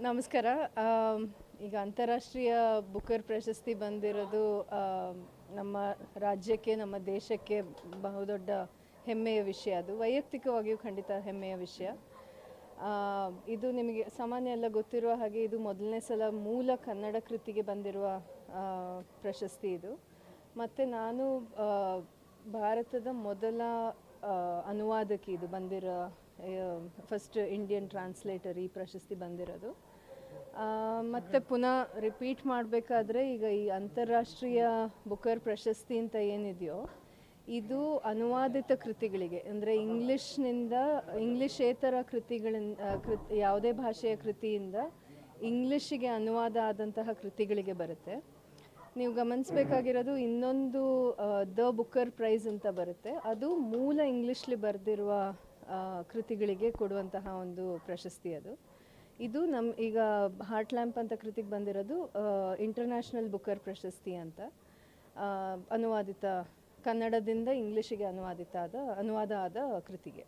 ನಮಸ್ಕಾರ. ಈಗ ಅಂತಾರಾಷ್ಟ್ರೀಯ ಬುಕರ್ ಪ್ರಶಸ್ತಿ ಬಂದಿರೋದು ನಮ್ಮ ರಾಜ್ಯಕ್ಕೆ, ನಮ್ಮ ದೇಶಕ್ಕೆ ಬಹುದೊಡ್ಡ ಹೆಮ್ಮೆಯ ವಿಷಯ. ಅದು ವೈಯಕ್ತಿಕವಾಗಿಯೂ ಖಂಡಿತ ಹೆಮ್ಮೆಯ ವಿಷಯ. ಇದು ನಿಮಗೆ ಸಾಮಾನ್ಯ ಎಲ್ಲ ಗೊತ್ತಿರುವ ಹಾಗೆ ಇದು ಮೊದಲನೇ ಸಲ ಮೂಲ ಕನ್ನಡ ಕೃತಿಗೆ ಬಂದಿರುವ ಪ್ರಶಸ್ತಿ ಇದು. ಮತ್ತು ನಾನು ಭಾರತದ ಮೊದಲ ಅನುವಾದಕಿ ಇದು ಬಂದಿರೋ ಫಸ್ಟ್ ಇಂಡಿಯನ್ ಟ್ರಾನ್ಸ್ಲೇಟರ್ ಈ ಪ್ರಶಸ್ತಿ ಬಂದಿರೋದು. ಮತ್ತು ಪುನಃ ರಿಪೀಟ್ ಮಾಡಬೇಕಾದ್ರೆ ಈಗ ಈ ಅಂತಾರಾಷ್ಟ್ರೀಯ ಬುಕರ್ ಪ್ರಶಸ್ತಿ ಅಂತ ಏನಿದೆಯೋ ಇದು ಅನುವಾದಿತ ಕೃತಿಗಳಿಗೆ, ಅಂದರೆ ಇಂಗ್ಲಿಷೇತರ ಕೃತಿಗಳಿಂದ ಯಾವುದೇ ಭಾಷೆಯ ಕೃತಿಯಿಂದ ಇಂಗ್ಲಿಷಿಗೆ ಅನುವಾದ ಆದಂತಹ ಕೃತಿಗಳಿಗೆ ಬರುತ್ತೆ. ನೀವು ಗಮನಿಸಬೇಕಾಗಿರೋದು ಇನ್ನೊಂದು ದ ಬುಕರ್ ಪ್ರೈಸ್ ಅಂತ ಬರುತ್ತೆ, ಅದು ಮೂಲ ಇಂಗ್ಲೀಷ್ಲಿ ಬರೆದಿರುವ ಕೃತಿಗಳಿಗೆ ಕೊಡುವಂತಹ ಒಂದು ಪ್ರಶಸ್ತಿ ಅದು. ಇದು ಈಗ ಹಾರ್ಟ್ ಲ್ಯಾಂಪ್ ಅಂತ ಕೃತಿಗೆ ಬಂದಿರೋದು ಇಂಟರ್ನ್ಯಾಷನಲ್ ಬುಕರ್ ಪ್ರಶಸ್ತಿ ಅಂತ, ಅನುವಾದಿತ ಕನ್ನಡದಿಂದ ಇಂಗ್ಲೀಷಿಗೆ ಅನುವಾದ ಆದ ಕೃತಿಗೆ.